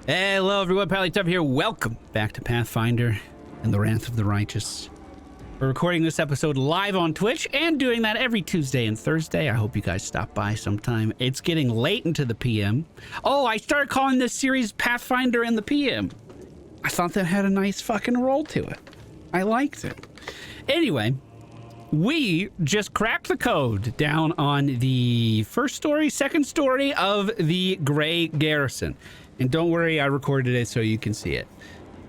Hello everyone, PallyTime here. Welcome back to Pathfinder and the Wrath of the Righteous. We're recording this episode live on Twitch and doing that every Tuesday and Thursday. I hope you guys stop by sometime. It's getting late into the PM. Oh, I started calling this series Pathfinder and the PM. I thought that had a nice fucking roll to it. I liked it. Anyway, we just cracked the code down on the first story, second story of the Gray Garrison. And don't worry, I recorded it so you can see it.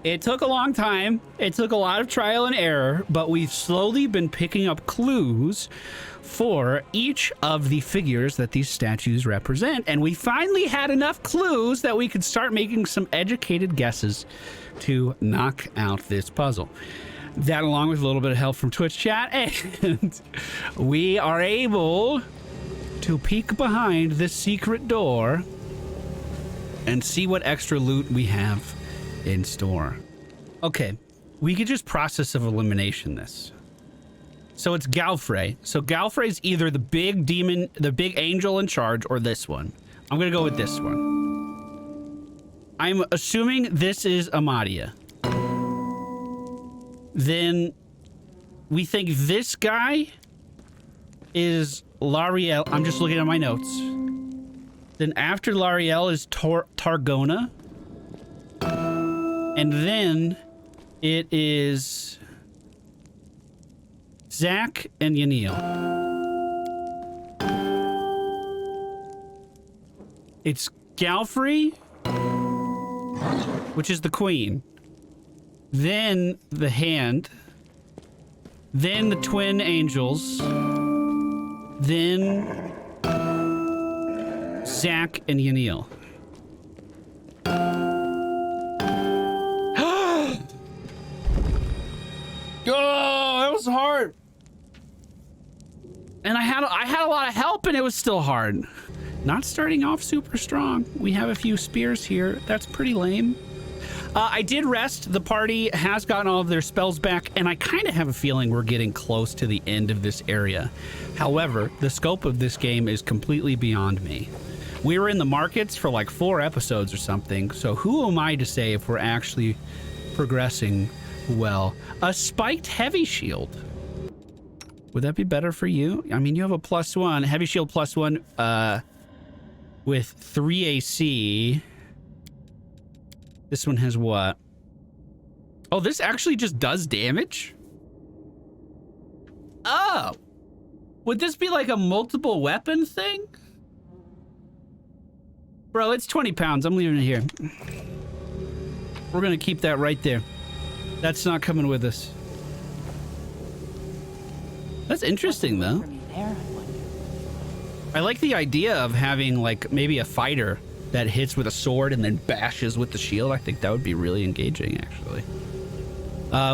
It took a long time. It took a lot of trial and error, but we've slowly been picking up clues for each of the figures that these statues represent. And we finally had enough clues that we could start making some educated guesses to knock out this puzzle. That, along with a little bit of help from Twitch chat, and we are able to peek behind this secret door and see what extra loot we have in store. Okay, we could just process of elimination this. So it's Galfrey. So Galfrey's either the big demon, the big angel in charge, or this one. I'm gonna go with this one. I'm assuming this is Amadia. Then we think this guy is Lariel. I'm just looking at my notes. Then after Lariel is Targona. And then it is Zach and Yanil. It's Galfrey, which is the queen. Then the hand. Then the twin angels. Then Zach and Yanil. Oh, that was hard. And I had a lot of help and it was still hard. Not starting off super strong. We have a few spears here. That's pretty lame. I did rest. The party has gotten all of their spells back, and I kind of have a feeling we're getting close to the end of this area. However, the scope of this game is completely beyond me. We were in the markets for like 4 episodes or something, so who am I to say if we're actually progressing well? A spiked heavy shield. Would that be better for you? I mean, you have a +1, heavy shield +1 with 3 AC. This one has what? Oh, this actually just does damage? Oh! Would this be like a multiple weapon thing? Bro, it's 20 pounds. I'm leaving it here. We're gonna keep that right there. That's not coming with us. That's interesting, though. I like the idea of having, like, maybe a fighter that hits with a sword and then bashes with the shield. I think that would be really engaging, actually.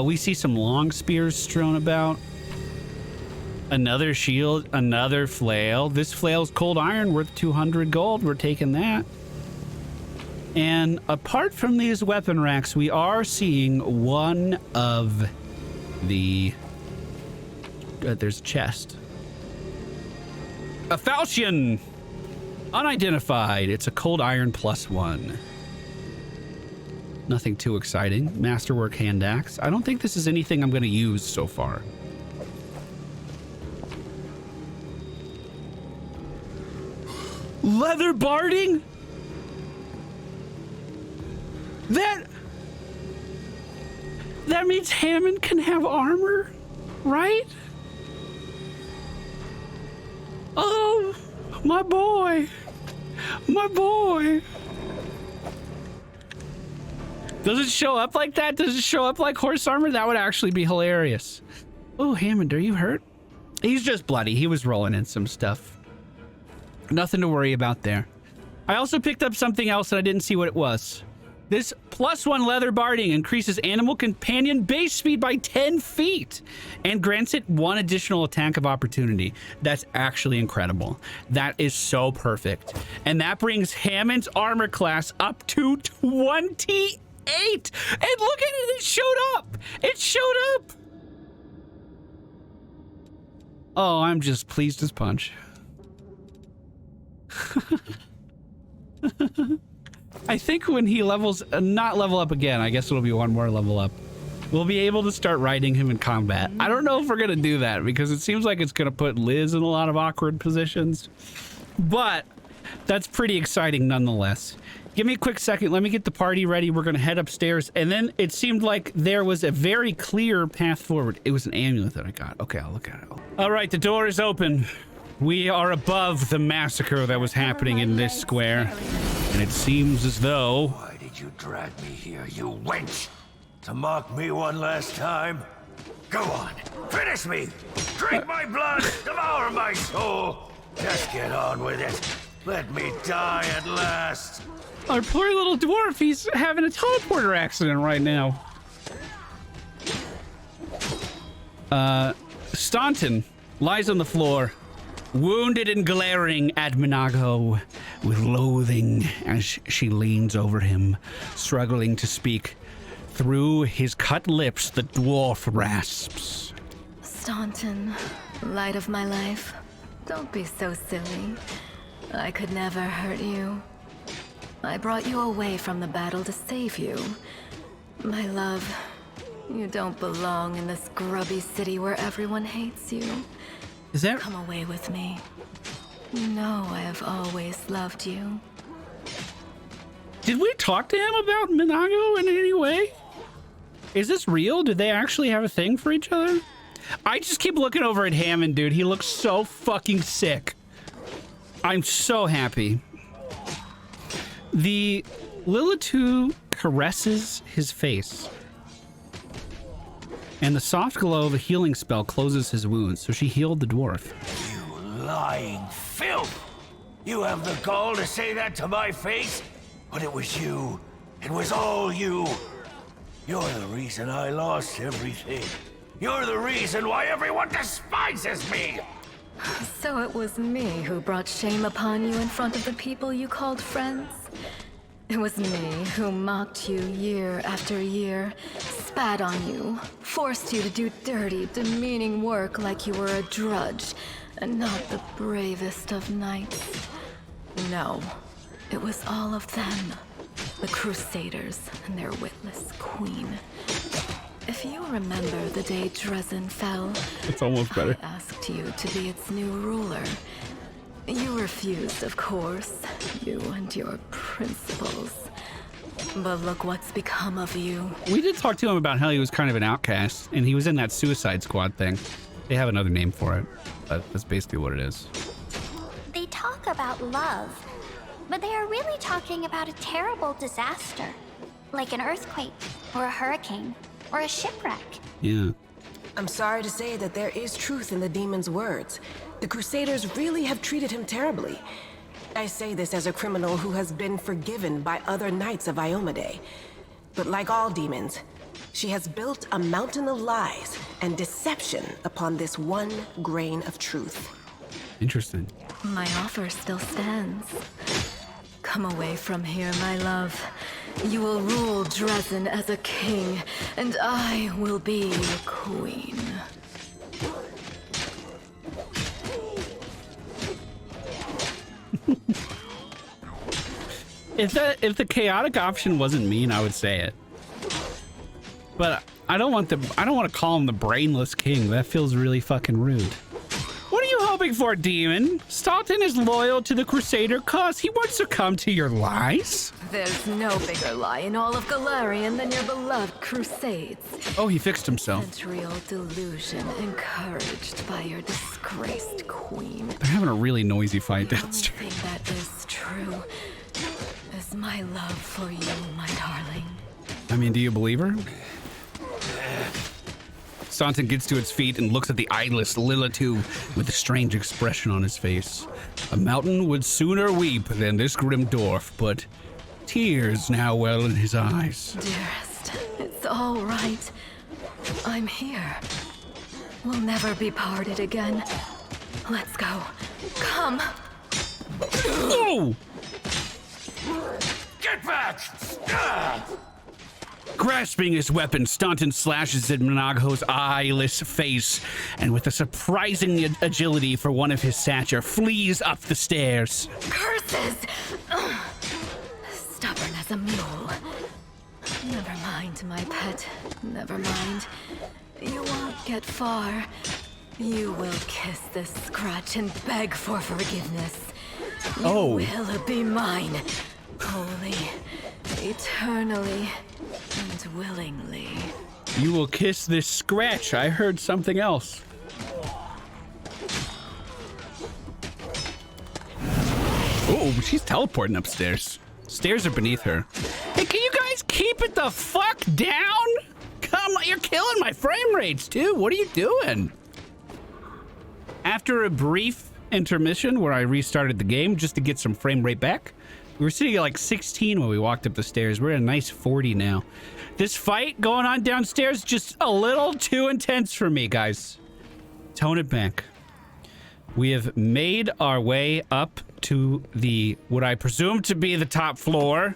We see some long spears strewn about. Another shield, another flail. This flail's cold iron worth 200 gold. We're taking that. And apart from these weapon racks, we are seeing one of the... there's a chest. A falchion! Unidentified. It's a cold iron +1. Nothing too exciting. Masterwork hand axe. I don't think this is anything I'm going to use so far. Leather barding? That means Hammond can have armor, right? Oh, my boy. My boy. Does it show up like that? Does it show up like horse armor? That would actually be hilarious. Oh, Hammond, are you hurt? He's just bloody. He was rolling in some stuff. Nothing to worry about there. I also picked up something else and I didn't see what it was. This +1 leather barding increases animal companion base speed by 10 feet and grants it 1 additional attack of opportunity. That's actually incredible. That is so perfect. And that brings Hammond's armor class up to 28. And look at it, it showed up. It showed up. Oh, I'm just pleased as punch. I think when he levels, not level up again, I guess it'll be one more level up, we'll be able to start riding him in combat. I don't know if we're going to do that because it seems like it's going to put Liz in a lot of awkward positions, but that's pretty exciting nonetheless. Give me a quick second. Let me get the party ready. We're going to head upstairs. And then it seemed like there was a very clear path forward. It was an amulet that I got. Okay, I'll look at it. All right, the door is open. We are above the massacre that was happening in this square. And it seems as though... Why did you drag me here, you wench? To mock me one last time? Go on, finish me! Drink my blood, devour my soul! Just get on with it. Let me die at last. Our poor little dwarf, he's having a teleporter accident right now. Staunton lies on the floor, wounded and glaring at Minagho with loathing as she leans over him, struggling to speak. Through his cut lips, the dwarf rasps. Staunton, light of my life, don't be so silly. I could never hurt you. I brought you away from the battle to save you. My love, you don't belong in this grubby city where everyone hates you. Is that... Come away with me. You know I have always loved you. Did we talk to him about Minagho in any way? Is this real? Did they actually have a thing for each other? I just keep looking over at Hammond, dude. He looks so fucking sick. I'm so happy. The Lilitu caresses his face, and the soft glow of a healing spell closes his wounds, so she healed the dwarf. You lying filth! You have the gall to say that to my face? But it was you. It was all you. You're the reason I lost everything. You're the reason why everyone despises me! So it was me who brought shame upon you in front of the people you called friends? It was me who mocked you year after year, spat on you, forced you to do dirty, demeaning work like you were a drudge, and not the bravest of knights. No, it was all of them. The Crusaders and their witless queen. If you remember the day Dresden fell, it's almost better. I asked you to be its new ruler. You refused, of course, you and your principles. But look what's become of you. We did talk to him about how he was kind of an outcast, and he was in that Suicide Squad thing. They have another name for it, but that's basically what it is. They talk about love, but they are really talking about a terrible disaster, like an earthquake, or a hurricane, or a shipwreck. Yeah. I'm sorry to say that there is truth in the demon's words. The Crusaders really have treated him terribly. I say this as a criminal who has been forgiven by other knights of Iomade. But like all demons, she has built a mountain of lies and deception upon this one grain of truth. Interesting. My offer still stands. Come away from here, my love. You will rule Dresden as a king, and I will be your queen. If the chaotic option wasn't mean, I would say it. But I don't want to call him the brainless king. That feels really fucking rude. What are you hoping for, demon? Staunton is loyal to the Crusader cause. He won't succumb to your lies. There's no bigger lie in all of Galarian than your beloved Crusades. Oh, he fixed himself. Centurial delusion encouraged by your disgraced queen. They're having a really noisy fight The only downstairs. thing that is true is my love for you, my darling. I mean, do you believe her? Staunton gets to its feet and looks at the eyeless Lilitu with a strange expression on his face. A mountain would sooner weep than this grim dwarf, but tears now well in his eyes. Dearest, it's all right. I'm here. We'll never be parted again. Let's go. Come. Whoa! Get back! Ah! Grasping his weapon, Staunton slashes at Minagho's eyeless face, and with a surprising agility for one of his stature, flees up the stairs. Curses! Stubborn as as a mule. Never mind, my pet. Never mind. You won't get far. You will kiss this scratch and beg for forgiveness. You will be mine. Wholly, eternally, and willingly. You will kiss this scratch. I heard something else. Oh, she's teleporting upstairs. Stairs are beneath her. Hey, can you guys keep it the fuck down? Come on, you're killing my frame rates, too. What are you doing? After a brief intermission where I restarted the game just to get some frame rate back, we were sitting at like 16 when we walked up the stairs. We're at a nice 40 now. This fight going on downstairs just a little too intense for me, guys. Tone it back. We have made our way up to the, what I presume to be the top floor,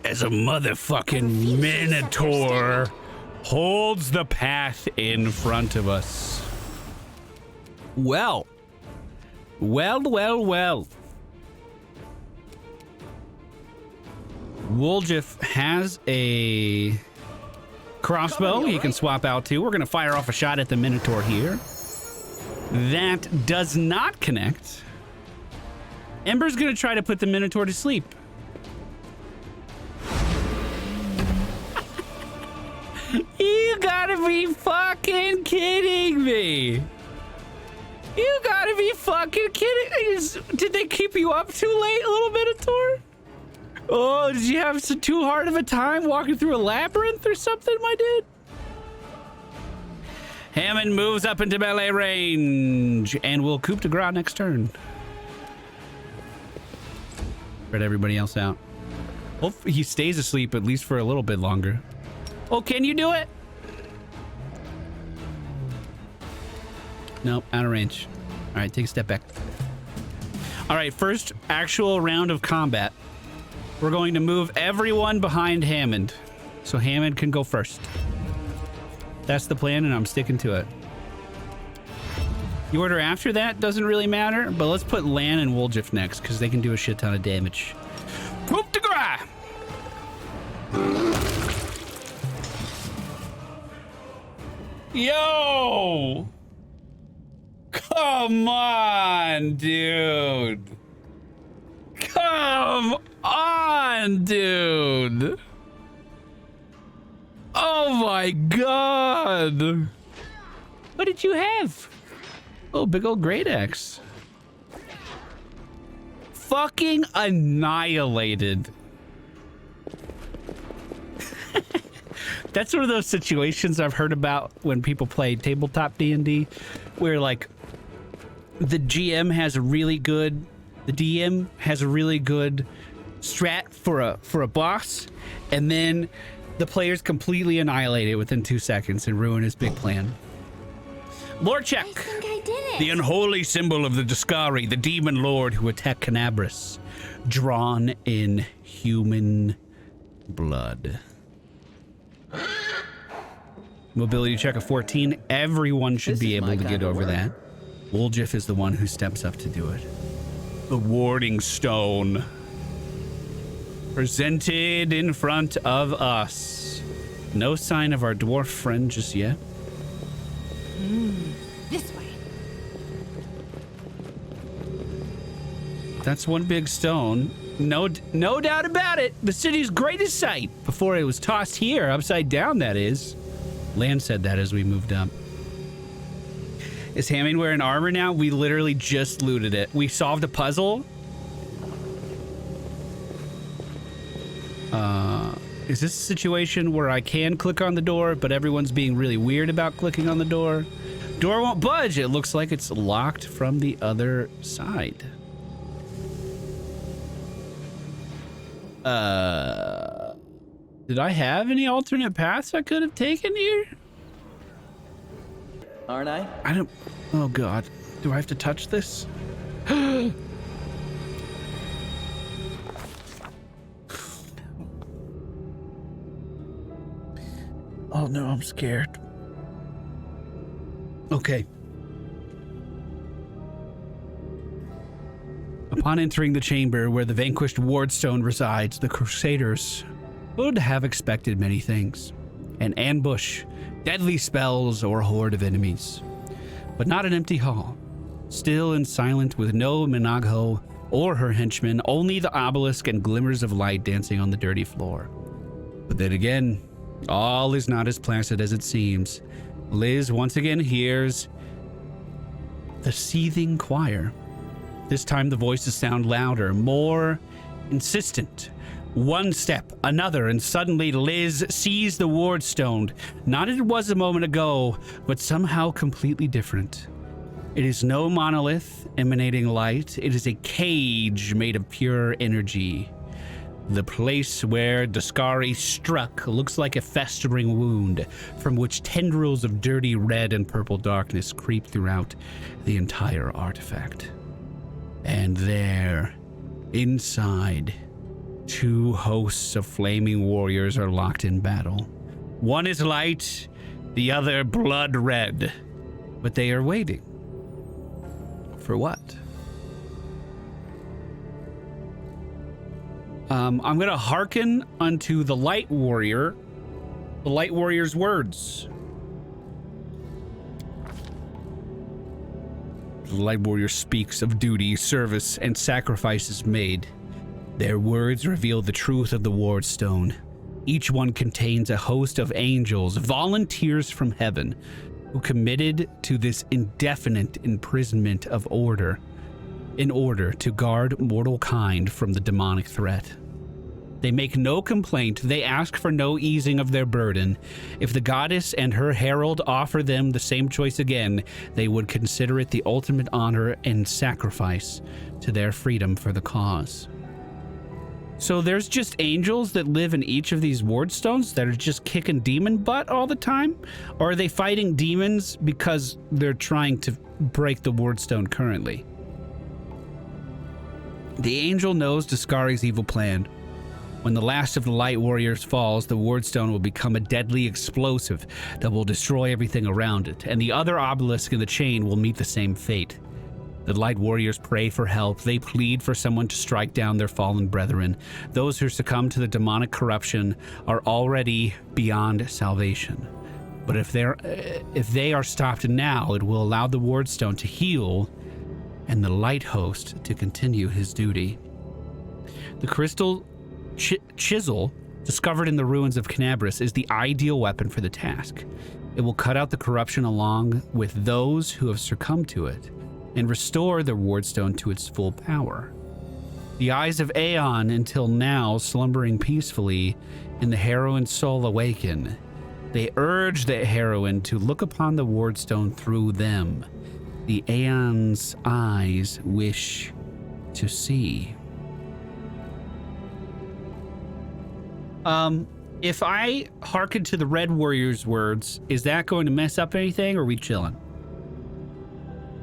as a motherfucking minotaur holds the path in front of us. Well. Woljif has a crossbow he can swap out to. We're going to fire off a shot at the minotaur here. That does not connect. Ember's going to try to put the minotaur to sleep. You gotta be fucking kidding me. You gotta be fucking kidding. Did they keep you up too late, little minotaur? Oh, did you have too hard of a time walking through a labyrinth or something, my dude? Hammond moves up into melee range and will coup de grace next turn. Spread everybody else out. Hopefully he stays asleep at least for a little bit longer. Oh, can you do it? Nope, out of range. All right, take a step back. All right, first actual round of combat. We're going to move everyone behind Hammond, so Hammond can go first. That's the plan, and I'm sticking to it. The order after that doesn't really matter, but let's put Lan and Woljif next, because they can do a shit ton of damage. Coup de grace! Yo! Come on, dude. Come on, dude. Oh my god. What did you have? Oh, big old great axe. Fucking annihilated. That's one of those situations I've heard about when people play tabletop D&D, where like the DM has a really good strat for a boss, and then the players completely annihilate it within 2 seconds and ruin his big plan. Lord check. I think I did it. The unholy symbol of the Discari, the demon lord who attacked Canabras, drawn in human blood. Mobility check of 14. Everyone should be able to get over that. Woljif is the one who steps up to do it. The warding stone. Presented in front of us. No sign of our dwarf friend just yet. This way. That's one big stone. No doubt about it. The city's greatest sight. Before it was tossed here, upside down, that is. Lan said that as we moved up. Is Hammond wearing armor now? We literally just looted it. We solved a puzzle. Is this a situation where I can click on the door, but everyone's being really weird about clicking on the door? Door won't budge. It looks like it's locked from the other side. Did I have any alternate paths I could have taken here? Aren't I? I don't... Oh, God. Do I have to touch this? Oh, no, I'm scared. Okay. Upon entering the chamber where the vanquished Wardstone resides, the Crusaders would have expected many things. An ambush, deadly spells, or a horde of enemies. But not an empty hall. Still and silent, with no Minagho or her henchmen, only the obelisk and glimmers of light dancing on the dirty floor. But then again, all is not as placid as it seems. Liz once again hears the seething choir. This time the voices sound louder, more insistent. One step, another, and suddenly Liz sees the Wardstone. Not as it was a moment ago, but somehow completely different. It is no monolith emanating light. It is a cage made of pure energy. The place where Daskari struck looks like a festering wound from which tendrils of dirty red and purple darkness creep throughout the entire artifact. And there, inside, two hosts of flaming warriors are locked in battle. One is light, the other blood red. But they are waiting. For what? I'm going to hearken unto the Light Warrior's words. The Light Warrior speaks of duty, service, and sacrifices made. Their words reveal the truth of the Wardstone. Each one contains a host of angels, volunteers from heaven, who committed to this indefinite imprisonment of order in order to guard mortal kind from the demonic threat. They make no complaint, they ask for no easing of their burden. If the goddess and her herald offer them the same choice again, they would consider it the ultimate honor and sacrifice to their freedom for the cause. So there's just angels that live in each of these Wardstones that are just kicking demon butt all the time? Or are they fighting demons because they're trying to break the Wardstone currently? The angel knows Daskari's evil plan. When the last of the Light Warriors falls, the Wardstone will become a deadly explosive that will destroy everything around it, and the other obelisk in the chain will meet the same fate. The Light Warriors pray for help. They plead for someone to strike down their fallen brethren. Those who succumb to the demonic corruption are already beyond salvation. But if they are stopped now, it will allow the Wardstone to heal and the Light Host to continue his duty. The crystal chisel discovered in the ruins of Canabris is the ideal weapon for the task. It will cut out the corruption along with those who have succumbed to it and restore the Wardstone to its full power. The eyes of Aeon, until now slumbering peacefully in the heroine's soul, awaken. They urge the heroine to look upon the Wardstone through them. The Aeon's eyes wish to see. If I hearken to the Red Warrior's words, is that going to mess up anything, or are we chilling?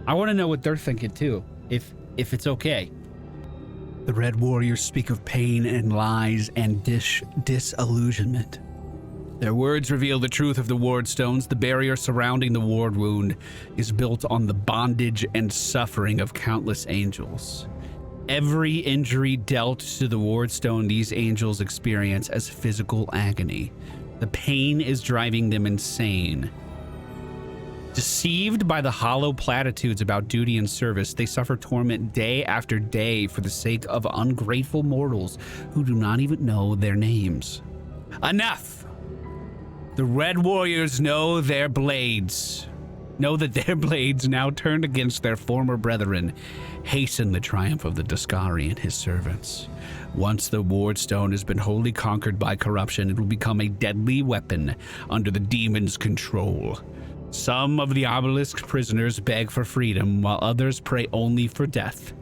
I want to know what they're thinking too, if it's okay. The Red Warriors speak of pain and lies and disillusionment. Their words reveal the truth of the Wardstones. The barrier surrounding the ward wound is built on the bondage and suffering of countless angels. Every injury dealt to the Wardstone these angels experience as physical agony. The pain is driving them insane. Deceived by the hollow platitudes about duty and service, they suffer torment day after day for the sake of ungrateful mortals who do not even know their names. Enough! The Red Warriors know that their blades, now turned against their former brethren, hasten the triumph of the Daskari and his servants. Once the Wardstone has been wholly conquered by corruption, it will become a deadly weapon under the demon's control. Some of the obelisk's prisoners beg for freedom, while others pray only for death.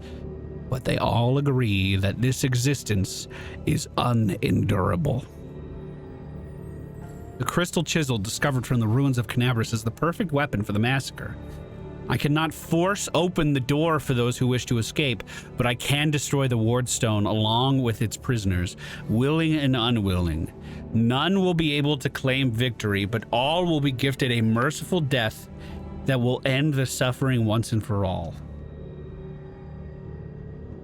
But they all agree that this existence is unendurable. The crystal chisel discovered from the ruins of Canabris is the perfect weapon for the massacre. I cannot force open the door for those who wish to escape, but I can destroy the Wardstone along with its prisoners, willing and unwilling. None will be able to claim victory, but all will be gifted a merciful death that will end the suffering once and for all.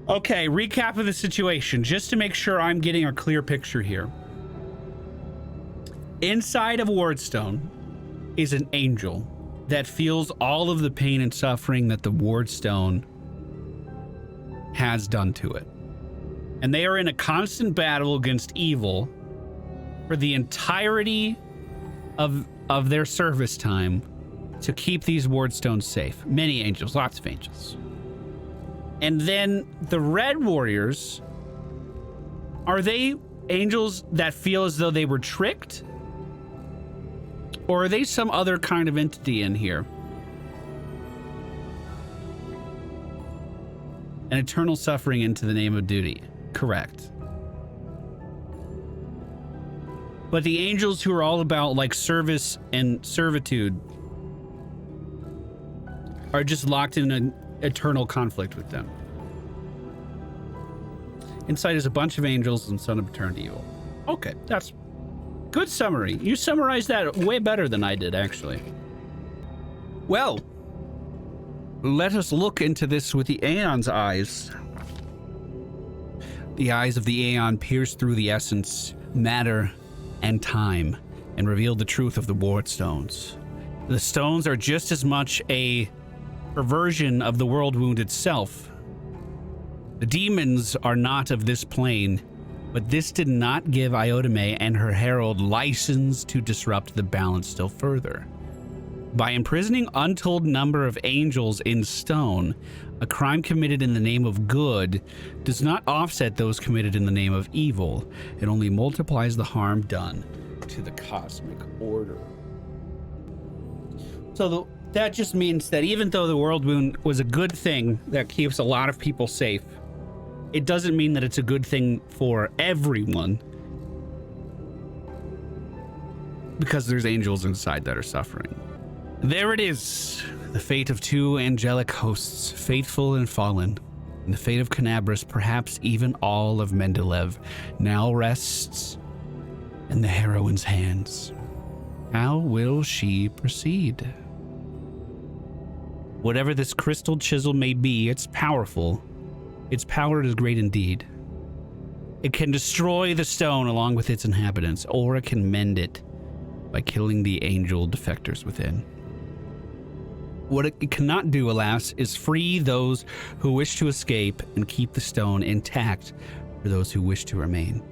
Okay, recap of the situation, just to make sure I'm getting a clear picture here. Inside of Wardstone is an angel that feels all of the pain and suffering that the Wardstone has done to it. And they are in a constant battle against evil for the entirety of their service time to keep these Wardstones safe. Many angels, lots of angels. And then the Red Warriors, are they angels that feel as though they were tricked? Or are they some other kind of entity in here? An eternal suffering into the name of duty. Correct. But the angels who are all about like service and servitude are just locked in an eternal conflict with them. Inside is a bunch of angels and some have turned evil. Okay, that's good summary. You summarized that way better than I did, actually. Well, let us look into this with the Aeon's eyes. The eyes of the Aeon pierce through the essence, matter, and time, and reveal the truth of the Wardstones. The stones are just as much a perversion of the world wound itself. The demons are not of this plane, but this did not give Iotame and her herald license to disrupt the balance still further. By imprisoning untold number of angels in stone, a crime committed in the name of good does not offset those committed in the name of evil. It only multiplies the harm done to the cosmic order. So that just means that even though the world wound was a good thing that keeps a lot of people safe, it doesn't mean that it's a good thing for everyone, because there's angels inside that are suffering. There it is, the fate of two angelic hosts, faithful and fallen, and the fate of Canabras, perhaps even all of Mendeleev, now rests in the heroine's hands. How will she proceed? Whatever this crystal chisel may be, it's powerful. Its power is great indeed. It can destroy the stone along with its inhabitants, or it can mend it by killing the angel defectors within. What it cannot do, alas, is free those who wish to escape and keep the stone intact for those who wish to remain.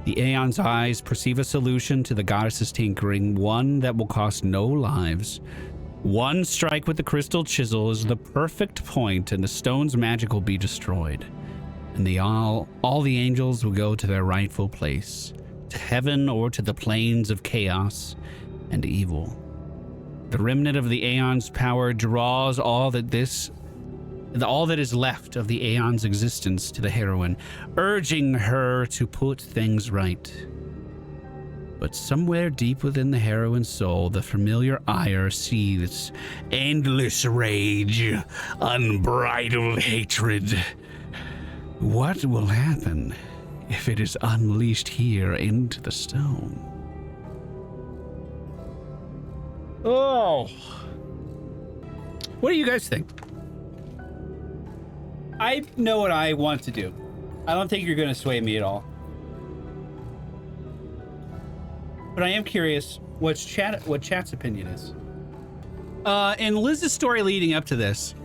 The Aeon's eyes perceive a solution to the goddess's tinkering, one that will cost no lives. One strike with the crystal chisel is the perfect point, and the stone's magic will be destroyed. And all the angels will go to their rightful place, to heaven or to the plains of chaos and evil. The remnant of the Aeon's power draws all that is left of the Aeon's existence to the heroine, urging her to put things right. But somewhere deep within the heroine's soul, the familiar ire seethes, endless rage, unbridled hatred. What will happen if it is unleashed here into the stone? Oh. What do you guys think? I know what I want to do. I don't think you're going to sway me at all. But I am curious what chat's opinion is. In Liz's story leading up to this,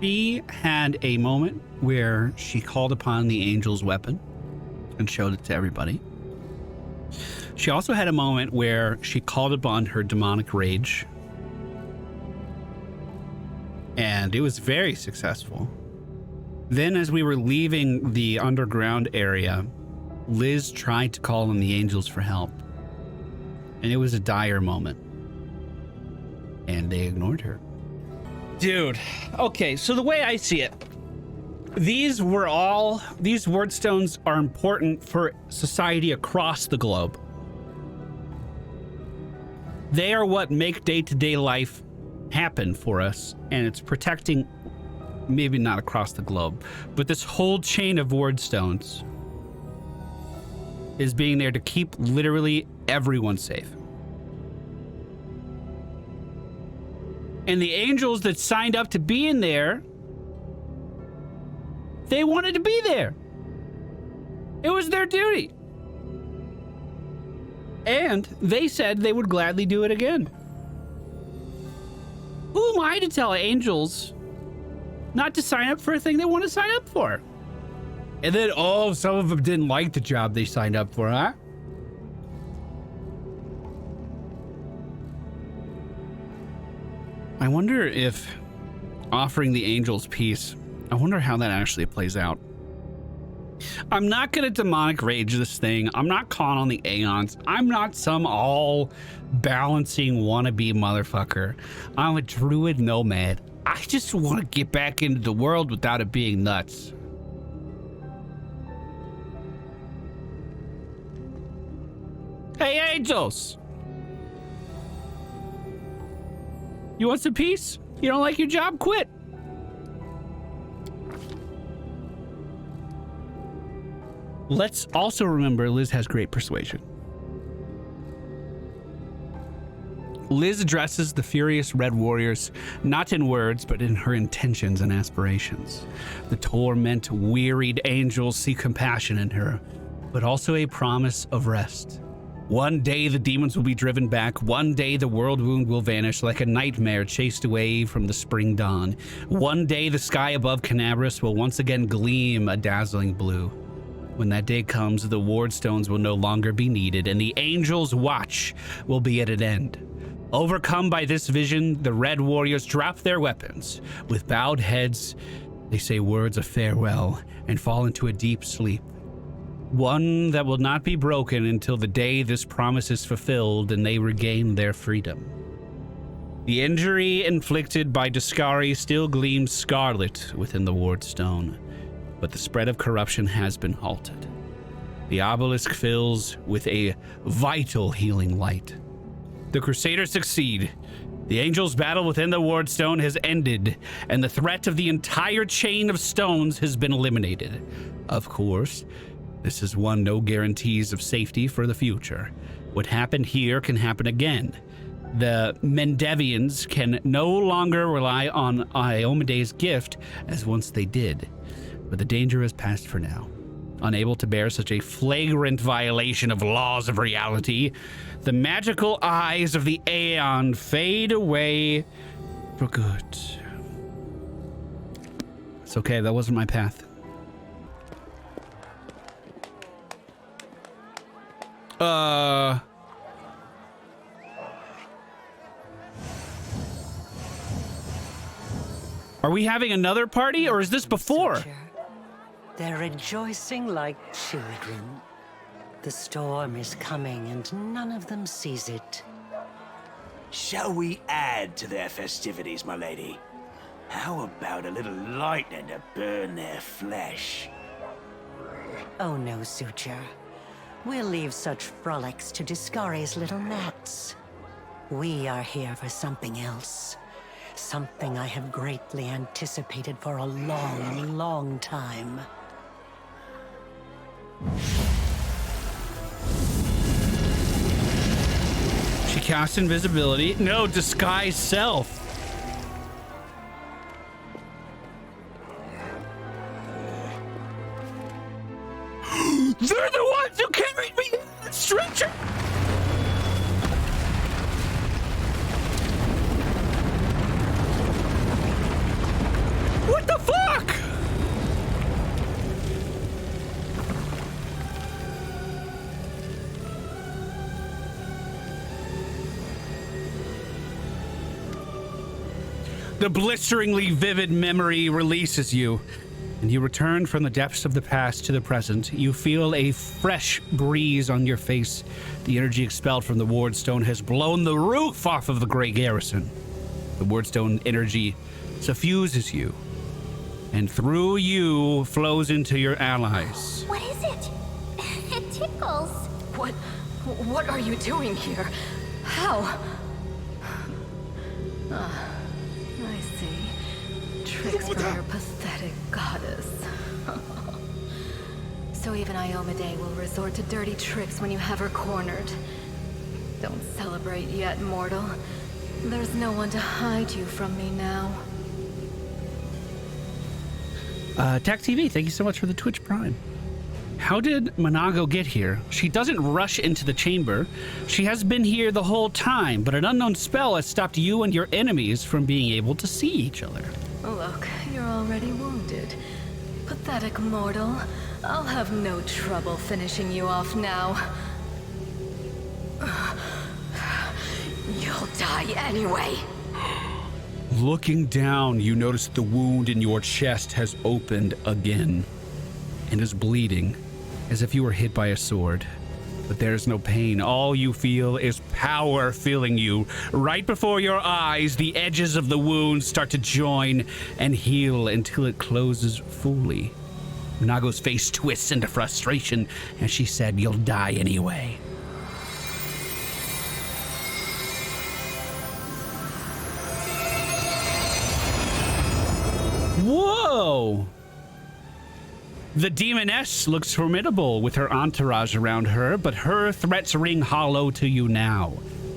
she had a moment where she called upon the angel's weapon and showed it to everybody. She also had a moment where she called upon her demonic rage, and it was very successful. Then as we were leaving the underground area, Liz tried to call on the angels for help, and it was a dire moment, and they ignored her. Dude, okay, so the way I see it, these Wardstones are important for society across the globe. They are what make day-to-day life happen for us, and it's protecting, maybe not across the globe, but this whole chain of Wardstones is being there to keep literally everyone safe. And the angels that signed up to be in there They wanted to be there. It was their duty. And they said they would gladly do it again. Who am I to tell angels not to sign up for a thing they want to sign up for? And then, oh, some of them didn't like the job they signed up for, huh? I wonder if offering the angels peace, I wonder how that actually plays out. I'm not gonna demonic rage this thing. I'm not calling on the Aeons. I'm not some all balancing wannabe motherfucker. I'm a druid nomad. I just want to get back into the world without it being nuts. Hey, angels! You want some peace? You don't like your job? Quit! Let's also remember Liz has great persuasion. Liz addresses the furious Red Warriors, not in words, but in her intentions and aspirations. The torment wearied angels see compassion in her, but also a promise of rest. One day the demons will be driven back. One day the world wound will vanish like a nightmare chased away from the spring dawn. One day the sky above Canabras will once again gleam a dazzling blue. When that day comes, the Wardstones will no longer be needed, and the Angels' watch will be at an end. Overcome by this vision, the Red Warriors drop their weapons. With bowed heads, they say words of farewell and fall into a deep sleep. One that will not be broken until the day this promise is fulfilled and they regain their freedom. The injury inflicted by Discari still gleams scarlet within the Wardstone, but the spread of corruption has been halted. The obelisk fills with a vital healing light. The Crusaders succeed. The Angels' battle within the Wardstone has ended, and the threat of the entire chain of stones has been eliminated. Of course, this has won no guarantees of safety for the future. What happened here can happen again. The Mendevians can no longer rely on Iomede's gift as once they did, but the danger has passed for now. Unable to bear such a flagrant violation of laws of reality, the magical eyes of the Aeon fade away for good. It's okay, that wasn't my path. Are we having another party, or is this before? They're rejoicing like children. The storm is coming and none of them sees it. Shall we add to their festivities, my lady? How about a little lightning to burn their flesh? Oh no, Suture. We'll leave such frolics to Discari's little gnats. We are here for something else. Something I have greatly anticipated for a long, long time. She casts invisibility. No, disguise self. They're the ones who carried me in the stretcher. What the fuck? The blisteringly vivid memory releases you, and you return from the depths of the past to the present. You feel a fresh breeze on your face. The energy expelled from the Wardstone has blown the roof off of the Grey Garrison. The Wardstone energy suffuses you, and through you flows into your allies. What is it? It tickles. What are you doing here? How? I see. Tricks from your pathetic goddess. So even Iomade will resort to dirty tricks when you have her cornered. Don't celebrate yet, mortal. There's no one to hide you from me now. Tech TV, thank you so much for the Twitch Prime. How did Minagho get here? She doesn't rush into the chamber. She has been here the whole time, but an unknown spell has stopped you and your enemies from being able to see each other. Look, you're already wounded. Pathetic mortal. I'll have no trouble finishing you off now. You'll die anyway. Looking down, you notice the wound in your chest has opened again and is bleeding as if you were hit by a sword. But there's no pain. All you feel is power filling you. Right before your eyes, the edges of the wound start to join and heal until it closes fully. Minagho's face twists into frustration as she said, "You'll die anyway." Whoa! The demoness looks formidable with her entourage around her, but her threats ring hollow to you now.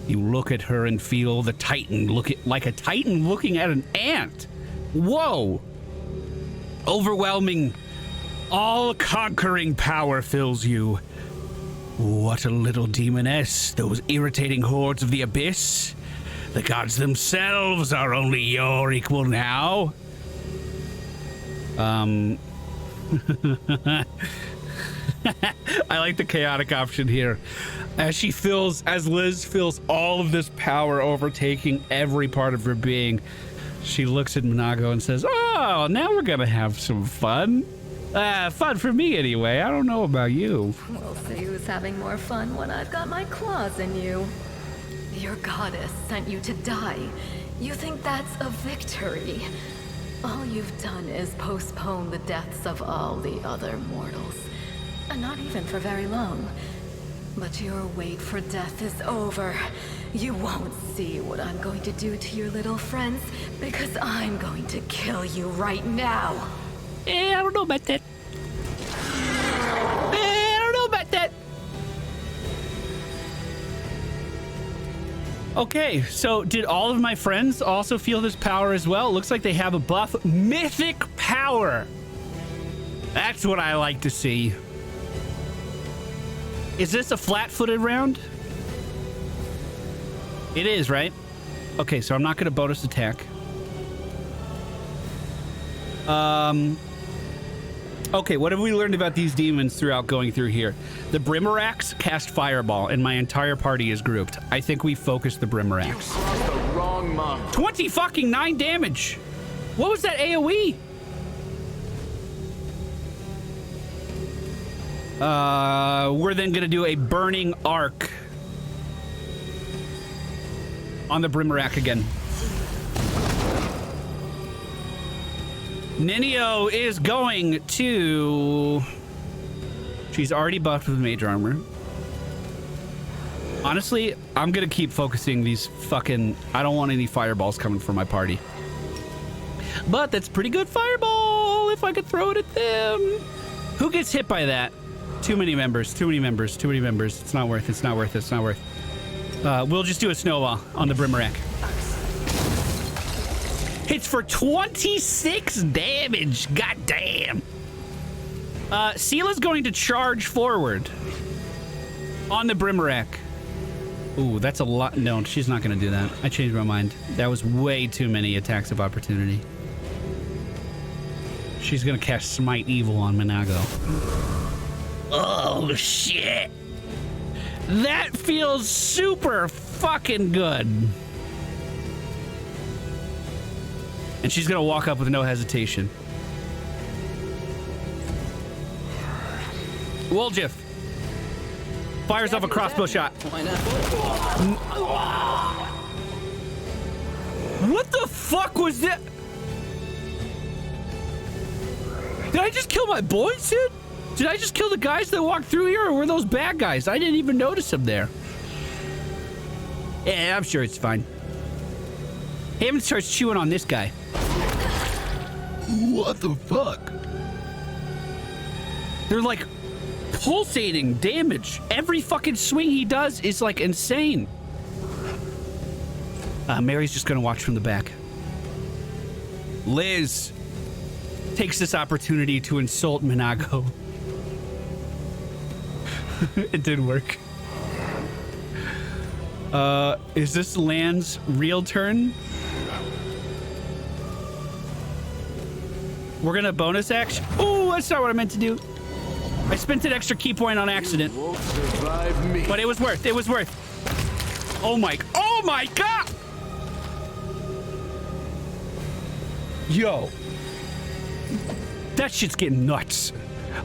You look at her and feel the titan like a titan looking at an ant. Whoa! Overwhelming, all-conquering power fills you. What a little demoness, those irritating hordes of the abyss. The gods themselves are only your equal now. I like the chaotic option here. As Liz feels all of this power overtaking every part of her being, she looks at Minagho and says, "Oh, now we're gonna have some fun. Fun for me anyway. I don't know about you." We'll see who's having more fun when I've got my claws in you. Your goddess sent you to die. You think that's a victory? All you've done is postpone the deaths of all the other mortals. And not even for very long. But your wait for death is over. You won't see what I'm going to do to your little friends, because I'm going to kill you right now. I don't know about that. I don't know about that. Okay, so did all of my friends also feel this power as well? It looks like they have a buff. Mythic power. That's what I like to see. Is this a flat-footed round? It is, right? Okay, so I'm not going to bonus attack. Okay, what have we learned about these demons throughout going through here? The Brimarax cast Fireball, and my entire party is grouped. I think we focused the Brimarax. You crossed the wrong mark. 20 damage! What was that AoE? We're then gonna do a Burning Arc on the Brimarax again. Minagho is going to... She's already buffed with mage armor. Honestly, I'm gonna keep focusing these fucking... I don't want any fireballs coming from my party. But that's pretty good fireball if I could throw it at them. Who gets hit by that? Too many members, too many members, too many members. It's not worth it, it's not worth it, it's not worth it. We'll just do a snowball on the Brimarax. Hits for 26 damage. God damn. Seela's going to charge forward on the Brimarax. Ooh, that's a lot. No, she's not going to do that. I changed my mind. That was way too many attacks of opportunity. She's going to cast Smite Evil on Minagho. Oh, shit. That feels super fucking good. And she's gonna walk up with no hesitation. Woljif fires off a crossbow shot. What the fuck was that? Did I just kill my boys, dude? Did I just kill the guys that walked through here, or were those bad guys? I didn't even notice them there. Yeah, I'm sure it's fine. Haven starts chewing on this guy. What the fuck? They're like pulsating damage. Every fucking swing he does is like insane. Mary's just gonna watch from the back. Liz, takes this opportunity to insult Minagho. It didn't work. Is this Lan's real turn? We're gonna bonus action. Oh, that's not what I meant to do. I spent an extra key point on accident. You won't survive me. But it was worth. It was worth. Oh my god! Yo. That shit's getting nuts.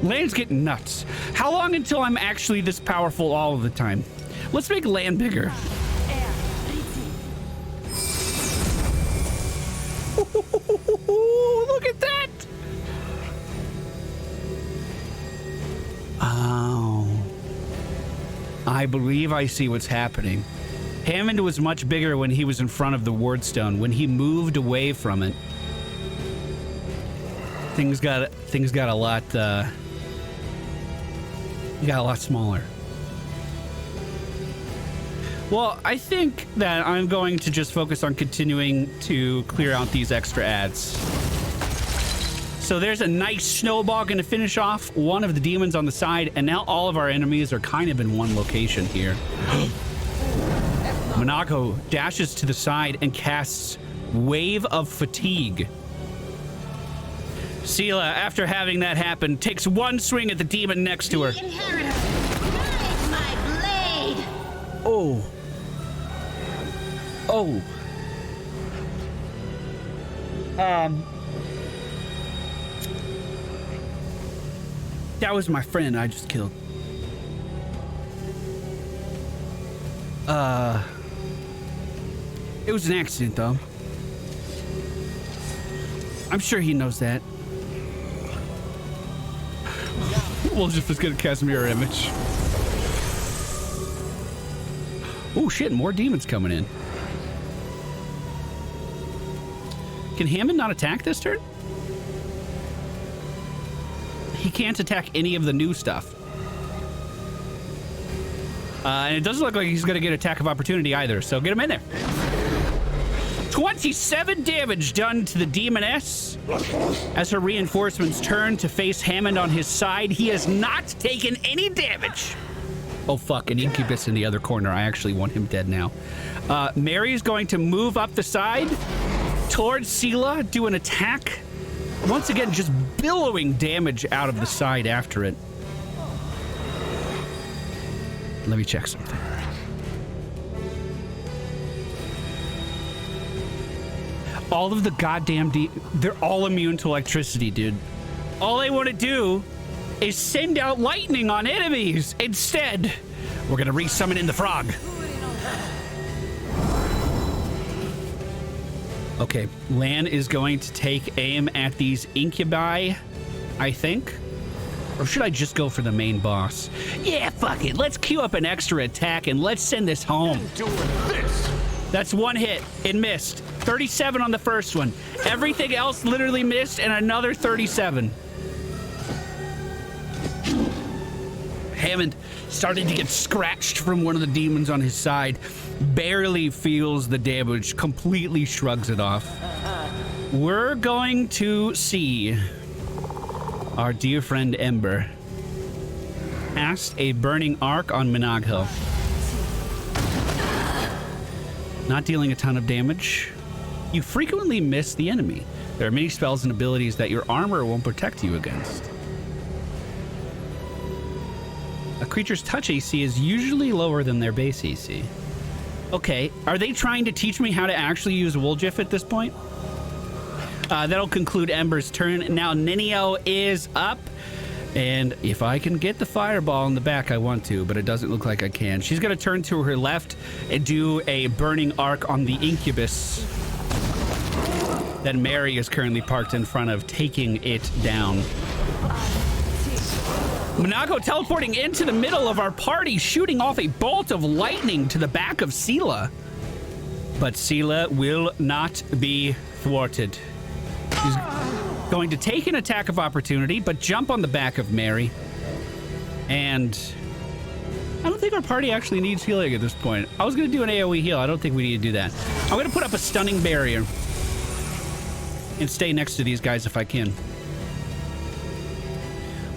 Land's getting nuts. How long until I'm actually this powerful all of the time? Let's make land bigger. Look at that! Oh. I believe I see what's happening. Hammond was much bigger when he was in front of the Wardstone. When he moved away from it, things got a lot smaller. Well, I think that I'm going to just focus on continuing to clear out these extra ads. So there's a nice snowball going to finish off one of the demons on the side, and now all of our enemies are kind of in one location here. Minagho dashes to the side and casts Wave of Fatigue. Sela, after having that happen, takes one swing at the demon next to her. Inheritor, guide my blade. Oh. Oh. That was my friend I just killed. It was an accident, though. I'm sure he knows that. Wolf's just gonna cast mirror image. Oh shit, more demons coming in. Can Hammond not attack this turn? He can't attack any of the new stuff. And it doesn't look like he's gonna get attack of opportunity either, so get him in there. 27 damage done to the demoness. As her reinforcements turn to face Hammond on his side, he has not taken any damage. Oh fuck, an incubus in the other corner. I actually want him dead now. Mary's going to move up the side towards Sela, do an attack. Once again, just billowing damage out of the side after it. Let me check something. All of the goddamn they're all immune to electricity, dude. All they want to do is send out lightning on enemies. Instead, we're gonna resummon in the frog. Okay, Lan is going to take aim at these incubi, I think. Or should I just go for the main boss? Yeah, fuck it. Let's queue up an extra attack and let's send this home. Doing this. That's one hit. It missed. 37 on the first one. Everything else literally missed, and another 37. Hammond starting to get scratched from one of the demons on his side. Barely feels the damage, completely shrugs it off. We're going to see our dear friend Ember cast a burning arc on Minagho. Not dealing a ton of damage. You frequently miss the enemy. There are many spells and abilities that your armor won't protect you against. A creature's touch AC is usually lower than their base AC. Okay, are they trying to teach me how to actually use Woljif at this point? That'll conclude Ember's turn. Now Minagho is up. And if I can get the fireball in the back, I want to, but it doesn't look like I can. She's going to turn to her left and do a burning arc on the incubus that Mary is currently parked in front of, taking it down. Minagho teleporting into the middle of our party, shooting off a bolt of lightning to the back of Sela. But Sela will not be thwarted. She's going to take an attack of opportunity, but jump on the back of Mary. And I don't think our party actually needs healing at this point. I was going to do an AoE heal. I don't think we need to do that. I'm going to put up a stunning barrier and stay next to these guys if I can.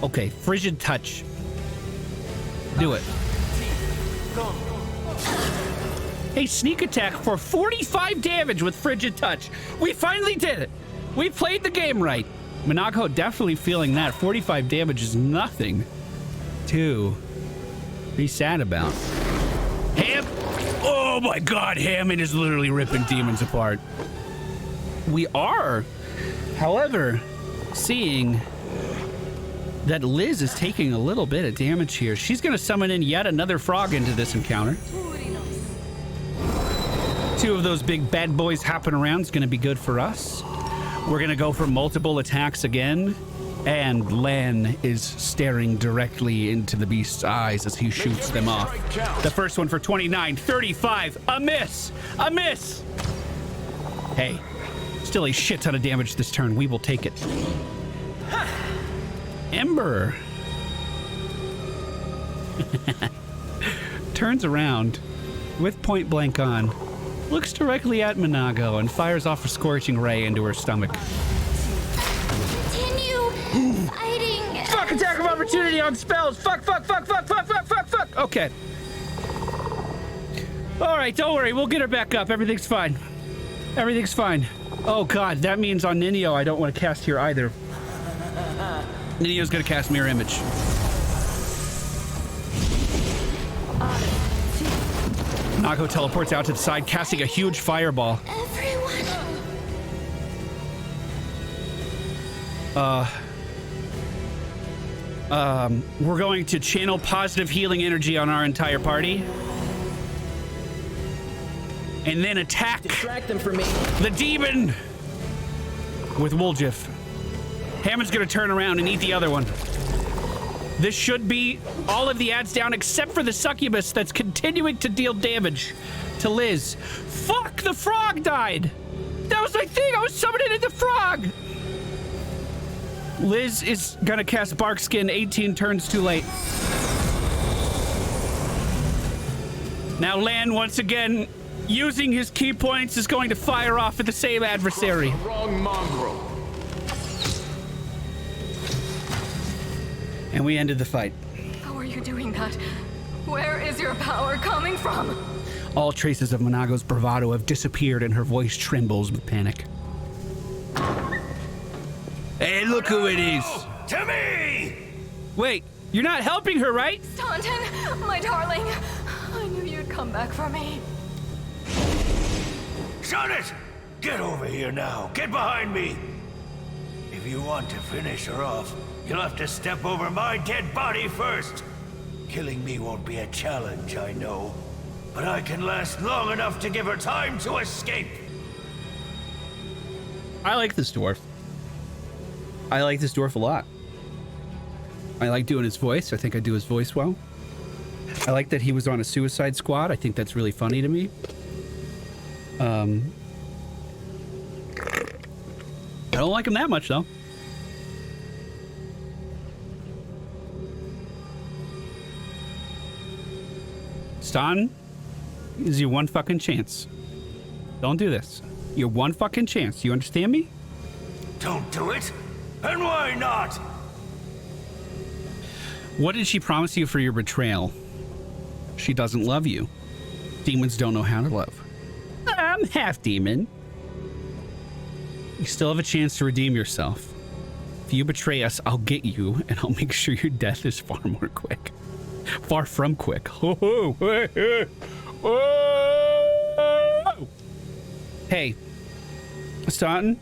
Okay, frigid touch. Do it. A sneak attack for 45 damage with frigid touch. We finally did it. We played the game right. Minagho definitely feeling that. 45 damage is nothing to be sad about. Ham. Oh my God, Hammond is literally ripping demons apart. We are, however, seeing that Liz is taking a little bit of damage here. She's going to summon in yet another frog into this encounter. Two of those big bad boys hopping around is going to be good for us. We're going to go for multiple attacks again. And Lan is staring directly into the beast's eyes as he shoots them off. The first one for 29, 35, a miss, a miss. Hey, still a shit ton of damage this turn. We will take it. Ember turns around with point blank on, looks directly at Minagho and fires off a scorching ray into her stomach. Continue fighting. Fuck, attack of opportunity on spells. Fuck. Okay. All right, don't worry. We'll get her back up. Everything's fine. Everything's fine. Oh God, that means on Ninio I don't want to cast here either. Ninio's gonna cast Mirror Image. Minagho teleports out to the side, casting a huge fireball. We're going to channel positive healing energy on our entire party. And then attack. Distract them from me. The demon with Woljif. Hammond's gonna turn around and eat the other one. This should be all of the ads down except for the succubus that's continuing to deal damage to Liz. Fuck, the frog died. That was my thing. I was summoning the frog. Liz is gonna cast Bark Skin 18 turns too late. Now Lan, once again, using his key points, is going to fire off at the same adversary. Wrong mongrel. And we ended the fight. How are you doing that? Where is your power coming from? All traces of Minagho's bravado have disappeared and her voice trembles with panic. Hey, look who it is. To me! Wait, you're not helping her, right? Staunton, my darling. I knew you'd come back for me. Shut it! Get over here now. Get behind me. If you want to finish her off, you'll have to step over my dead body first. Killing me won't be a challenge, I know. But I can last long enough to give her time to escape. I like this dwarf. I like this dwarf a lot. I like doing his voice. I think I do his voice well. I like that he was on a Suicide Squad. I think that's really funny to me. I don't like him that much, though. Staunton, this is your one fucking chance. Don't do this. Your one fucking chance. You understand me? Don't do it? And why not? What did she promise you for your betrayal? She doesn't love you. Demons don't know how to love. I'm half demon. You still have a chance to redeem yourself. If you betray us, I'll get you, and I'll make sure your death is far more quick. Far from quick. Hey, Staunton,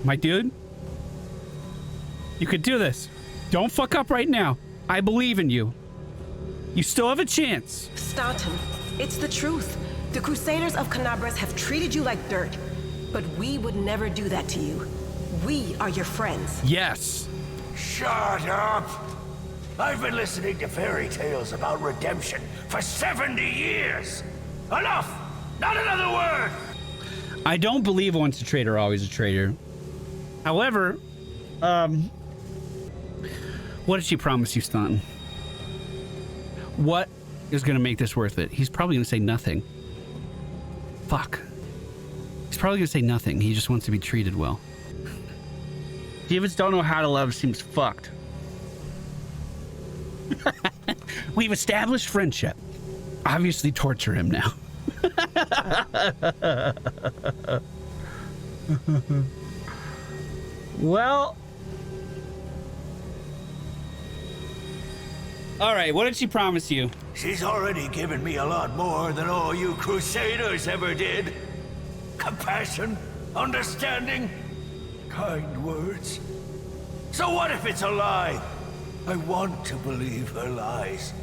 my dude, you could do this. Don't fuck up right now. I believe in you. You still have a chance. Staunton, it's the truth. The Crusaders of Canabras have treated you like dirt, but we would never do that to you. We are your friends. Yes. Shut up! I've been listening to fairy tales about redemption for 70 years! Enough! Not another word! I don't believe once a traitor, always a traitor. However, what did she promise you, Staunton? What is going to make this worth it? He's probably going to say nothing. Fuck. He's probably going to say nothing. He just wants to be treated well. Demons don't know how to love seems fucked. We've established friendship. Obviously torture him now. Well. All right, what did she promise you? She's already given me a lot more than all you Crusaders ever did. Compassion, understanding, kind words. So what if it's a lie? I want to believe her lies.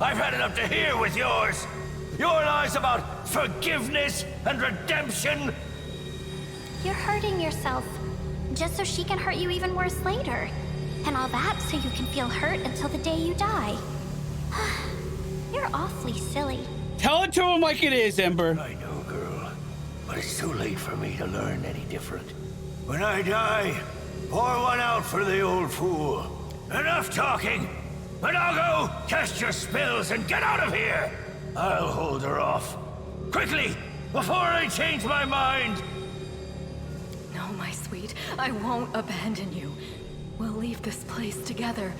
I've had it up to here with yours. Your lies about forgiveness and redemption. You're hurting yourself, just so she can hurt you even worse later. And all that so you can feel hurt until the day you die. You're awfully silly. Tell it to him like it is, Ember. I know, girl, but it's too late for me to learn any different. When I die, pour one out for the old fool. Enough talking! Minagho, cast your spells and get out of here! I'll hold her off. Quickly, before I change my mind! No, my sweet, I won't abandon you. We'll leave this place together,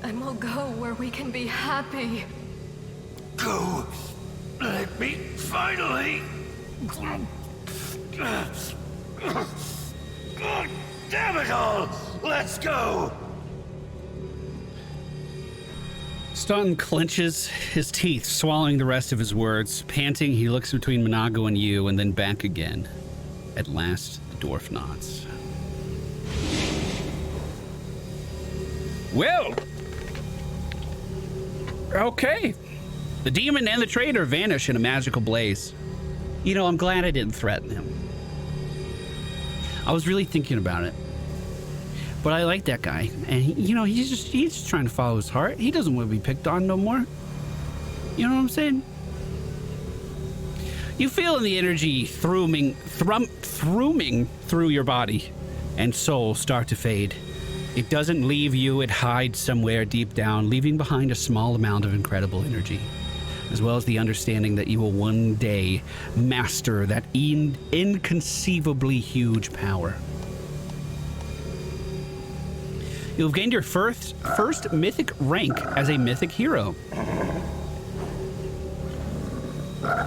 and we'll go where we can be happy. Go! Let me finally... God damn it all! Let's go! Staunton clenches his teeth, swallowing the rest of his words. Panting, he looks between Minagho and you, and then back again. At last, the dwarf nods. Well, okay. The demon and the traitor vanish in a magical blaze. You know, I'm glad I didn't threaten him. I was really thinking about it. But I like that guy. And, he's just trying to follow his heart. He doesn't want to be picked on no more. You know what I'm saying? You feel the energy throoming through your body and soul start to fade. It doesn't leave you, it hides somewhere deep down, leaving behind a small amount of incredible energy, as well as the understanding that you will one day master that inconceivably huge power. You've gained your first mythic rank as a mythic hero.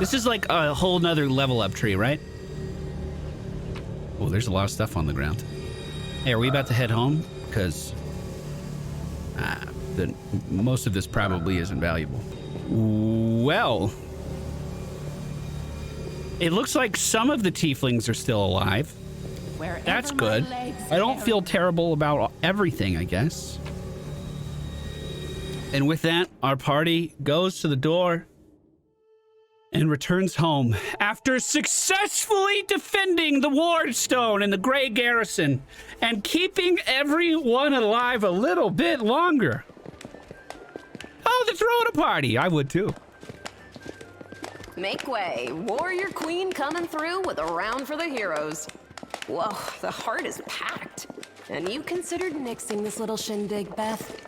This is like a whole nother level up tree, right? Oh, there's a lot of stuff on the ground. Hey, are we about to head home? Because most of this probably isn't valuable. Well, it looks like some of the tieflings are still alive. That's good. I don't feel terrible about everything, I guess. And with that, our party goes to the door and returns home after successfully defending the Wardstone and the Grey Garrison and keeping everyone alive a little bit longer. Oh, they're throwing a party. I would too. Make way. Warrior Queen coming through with a round for the heroes. Whoa, the heart is packed. And you considered nixing this little shindig, Beth?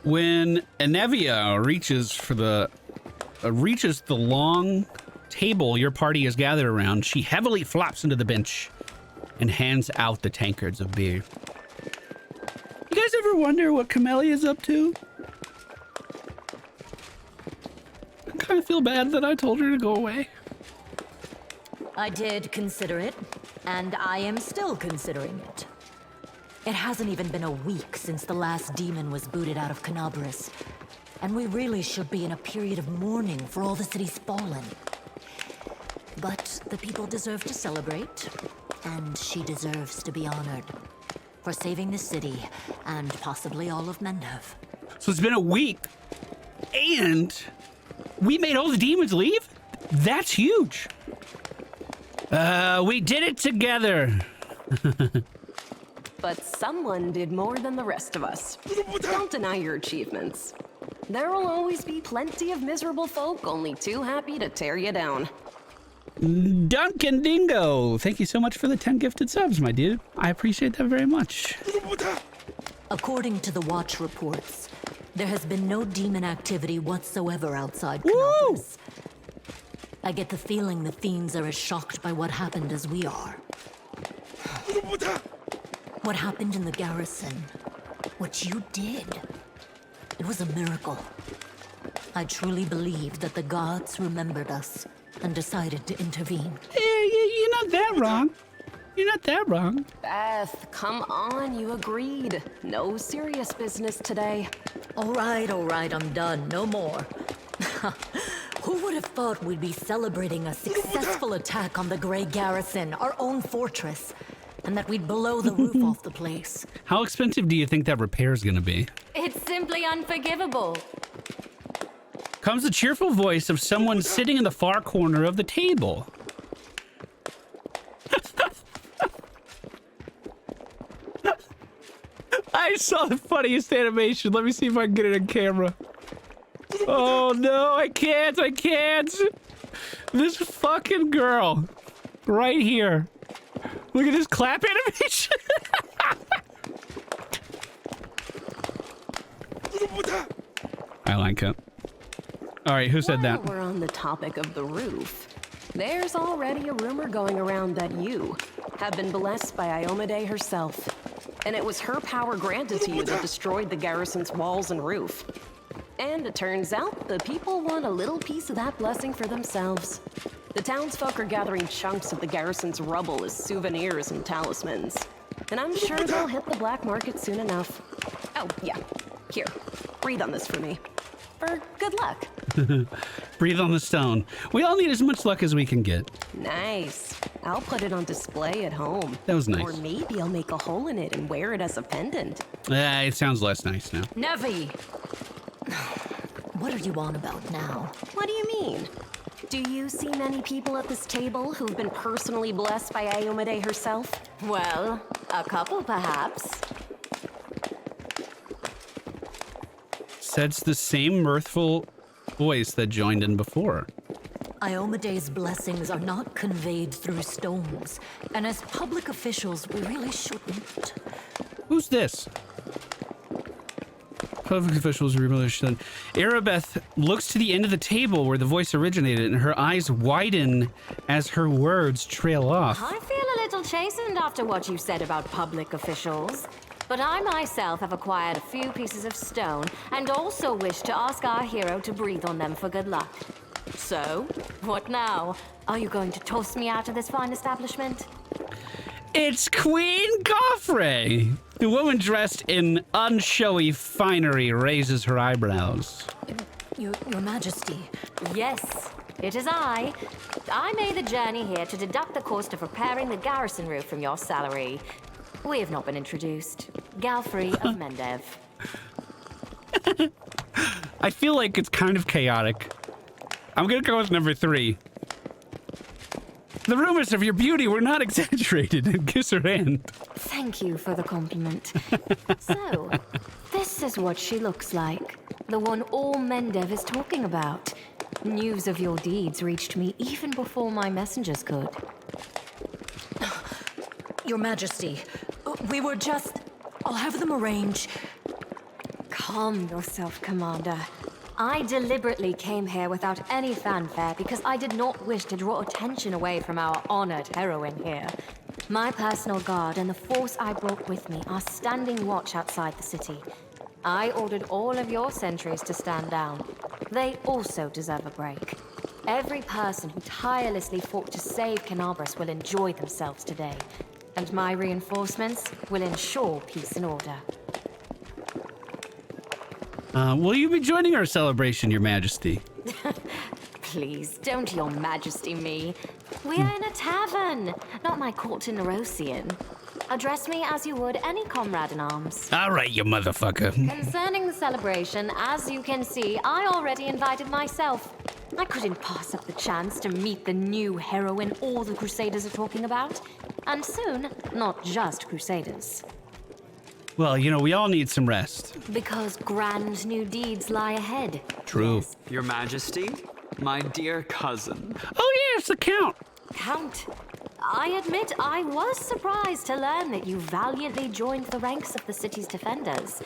When Anevia reaches the long table your party is gathered around, she heavily flops into the bench and hands out the tankards of beer. You guys ever wonder what Camelia's up to? I kind of feel bad that I told her to go away. I did consider it, and I am still considering it. It hasn't even been a week since the last demon was booted out of Canabris, and we really should be in a period of mourning for all the city's fallen. But the people deserve to celebrate, and she deserves to be honored for saving the city and possibly all of Mendev. So it's been a week, and we made all the demons leave? That's huge. We did it together. But someone did more than the rest of us. Don't deny your achievements. There will always be plenty of miserable folk only too happy to tear you down. Duncan Dingo, thank you so much for the 10 gifted subs, my dude. I appreciate that very much. According to the Watch reports, there has been no demon activity whatsoever outside Canabris. I get the feeling the fiends are as shocked by what happened as we are. What happened in the garrison, what you did, It was a miracle. I truly believe that the gods remembered us and decided to intervene. You're not that wrong. You're not that wrong. Beth, come on, you agreed. No serious business today. All right, I'm done. No more. Who would have thought we'd be celebrating a successful attack on the Grey Garrison, our own fortress, and that we'd blow the roof off the place? How expensive do you think that repair's gonna be? It's simply unforgivable. Comes the cheerful voice of someone sitting in the far corner of the table. I saw the funniest animation. Let me see if I can get it on camera. Oh no, I can't. This fucking girl. Right here. Look at this clap animation. I like it. All right, who said that? While we're on the topic of the roof, there's already a rumor going around that you have been blessed by Iomade herself. And it was her power granted to you that destroyed the garrison's walls and roof. And it turns out the people want a little piece of that blessing for themselves. The townsfolk are gathering chunks of the garrison's rubble as souvenirs and talismans. And I'm sure they'll hit the black market soon enough. Oh, yeah. Here, breathe on this for me. For good luck. Breathe on the stone. We all need as much luck as we can get. Nice. I'll put it on display at home. That was nice. Or maybe I'll make a hole in it and wear it as a pendant. It sounds less nice now. Nevi! What are you on about now? What do you mean? Do you see many people at this table who've been personally blessed by Iomade herself? Well, a couple perhaps. Says the same mirthful voice that joined in before. Iomade's blessings are not conveyed through stones, and as public officials, we really shouldn't. Who's this? Public officials really shouldn't. Arabeth looks to the end of the table where the voice originated, and her eyes widen as her words trail off. I feel a little chastened after what you said about public officials. But I myself have acquired a few pieces of stone and also wish to ask our hero to breathe on them for good luck. So, what now? Are you going to toss me out of this fine establishment? It's Queen Goffrey! The woman dressed in unshowy finery raises her eyebrows. Your Majesty. Yes, it is I. I made the journey here to deduct the cost of repairing the garrison roof from your salary. We have not been introduced. Galfrey of Mendev. I feel like it's kind of chaotic. I'm gonna go with number 3. The rumors of your beauty were not exaggerated, and kiss her hand. Thank you for the compliment. So, this is what she looks like. The one all Mendev is talking about. News of your deeds reached me even before my messengers could. Your Majesty, we were just... I'll have them arrange. Calm yourself, Commander. I deliberately came here without any fanfare because I did not wish to draw attention away from our honored heroine here. My personal guard and the force I brought with me are standing watch outside the city. I ordered all of your sentries to stand down. They also deserve a break. Every person who tirelessly fought to save Canabras will enjoy themselves today. And my reinforcements will ensure peace and order. Will you be joining our celebration, Your Majesty? Please, don't Your Majesty me. We are in a tavern, not my court in Nerosian. Address me as you would any comrade in arms. All right, you motherfucker. Concerning the celebration, as you can see, I already invited myself. I couldn't pass up the chance to meet the new heroine all the Crusaders are talking about. And soon, not just Crusaders. Well, you know, we all need some rest. Because grand new deeds lie ahead. True. Yes. Your Majesty, my dear cousin. Oh, yes, the Count. Count, I admit I was surprised to learn that you valiantly joined the ranks of the city's defenders.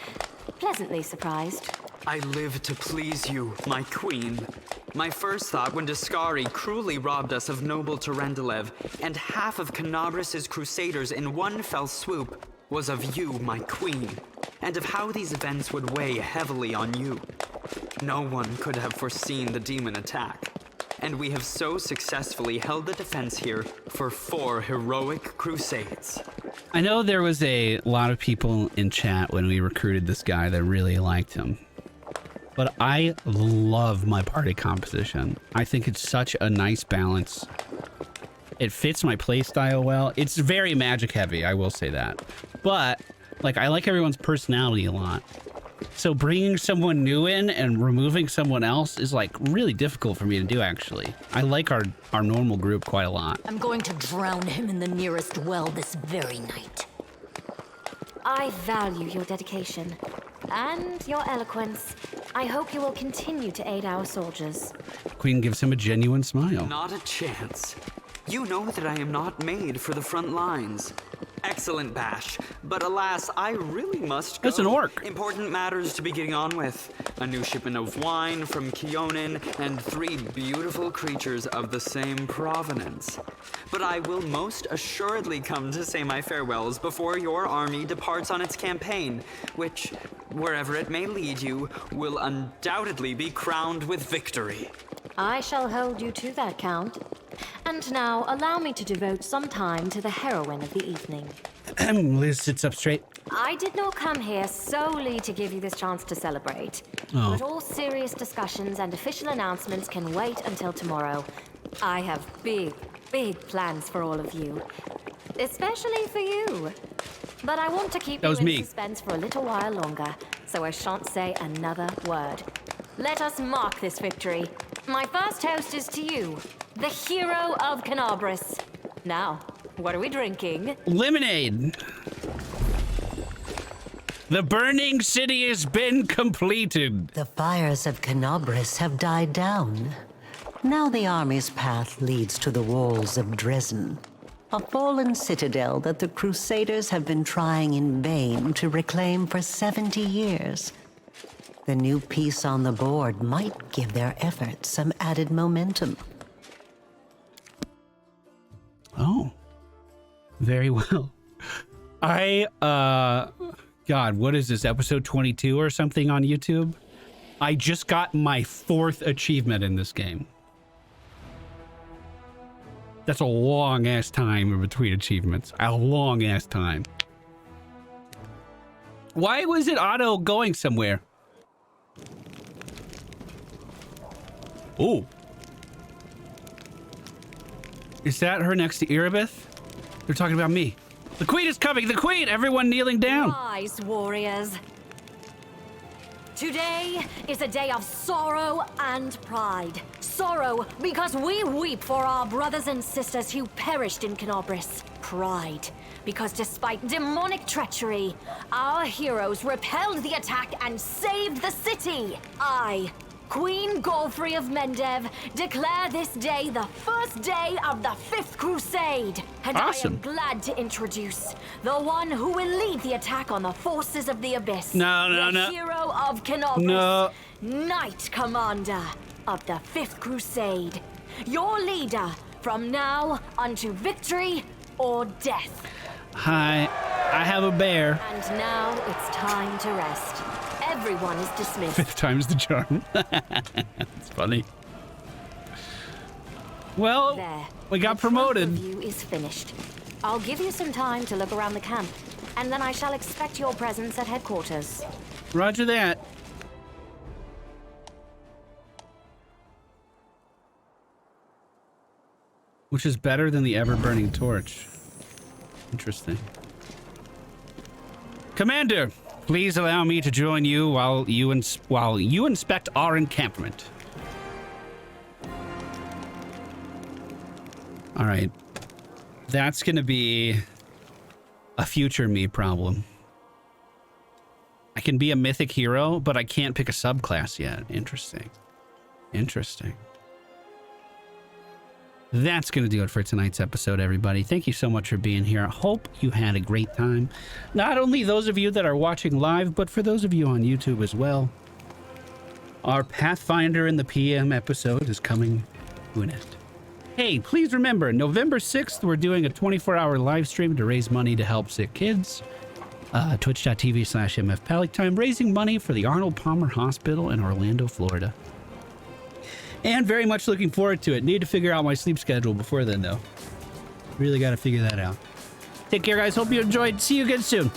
Pleasantly surprised. I live to please you, my queen. My first thought when Daskari cruelly robbed us of noble Terendelev and half of Canabras' crusaders in one fell swoop was of you, my queen. and of how these events would weigh heavily on you. No one could have foreseen the demon attack, and we have so successfully held the defense here for 4 heroic crusades. I know there was a lot of people in chat when we recruited this guy that really liked him. But I love my party composition. I think it's such a nice balance. It fits my playstyle well. It's very magic heavy, I will say that. But like, I like everyone's personality a lot. So bringing someone new in and removing someone else is like really difficult for me to do, actually. I like our normal group quite a lot. I'm going to drown him in the nearest well this very night. I value your dedication and your eloquence. I hope you will continue to aid our soldiers. Queen gives him a genuine smile. Not a chance. You know that I am not made for the front lines. Excellent bash, but alas, I really must go. That's an orc. Important matters to be getting on with. A new shipment of wine from Keonan, and 3 beautiful creatures of the same provenance. But I will most assuredly come to say my farewells before your army departs on its campaign, which, wherever it may lead you, will undoubtedly be crowned with victory. I shall hold you to that, Count. And now, allow me to devote some time to the heroine of the evening. Liz sits up straight. I did not come here solely to give you this chance to celebrate. But all serious discussions and official announcements can wait until tomorrow. I have big plans for all of you. Especially for you. But I want to keep you in suspense for a little while longer, so I shan't say another word. Let us mark this victory. My first toast is to you, the hero of Canabris. Now, what are we drinking? Lemonade. The burning city has been completed. The fires of Canabris have died down. Now the army's path leads to the walls of Dresden, a fallen citadel that the Crusaders have been trying in vain to reclaim for 70 years. The new piece on the board might give their efforts some added momentum. Oh, very well. God, what is this, episode 22 or something on YouTube? I just got my 4th achievement in this game. That's a long-ass time in between achievements. A long-ass time. Why was it auto going somewhere? Oh. Is that her next to Erebeth? They're talking about me. The queen is coming! The queen! Everyone kneeling down! Rise, warriors. Today is a day of sorrow and pride. Sorrow because we weep for our brothers and sisters who perished in Canabris. Pride because despite demonic treachery, our heroes repelled the attack and saved the city. I, Queen Godfrey of Mendev, declare this day the first day of the 5th Crusade. And awesome. I am glad to introduce the one who will lead the attack on the forces of the Abyss. The hero of Canabris. Knight Commander of the 5th Crusade. Your leader from now unto victory or death. Hi, I have a bear. And now it's time to rest. Everyone is dismissed. 5th time's the charm. It's funny. Well, there. We got promoted. The review is finished. I'll give you some time to look around the camp, and then I shall expect your presence at headquarters. Roger that. Which is better than the ever-burning torch. Interesting. Commander, please allow me to join you while you inspect our encampment. All right. That's going to be a future me problem. I can be a mythic hero, but I can't pick a subclass yet. Interesting. Interesting. That's going to do it for tonight's episode, everybody. Thank you so much for being here. I hope you had a great time. Not only those of you that are watching live, but for those of you on YouTube as well. Our Pathfinder in the PM episode is coming to an end. Hey, please remember, November 6th, we're doing a 24-hour live stream to raise money to help sick kids. Twitch.tv/MFPallytime, raising money for the Arnold Palmer Hospital in Orlando, Florida. And very much looking forward to it. Need to figure out my sleep schedule before then, though. Really got to figure that out. Take care, guys. Hope you enjoyed. See you again soon.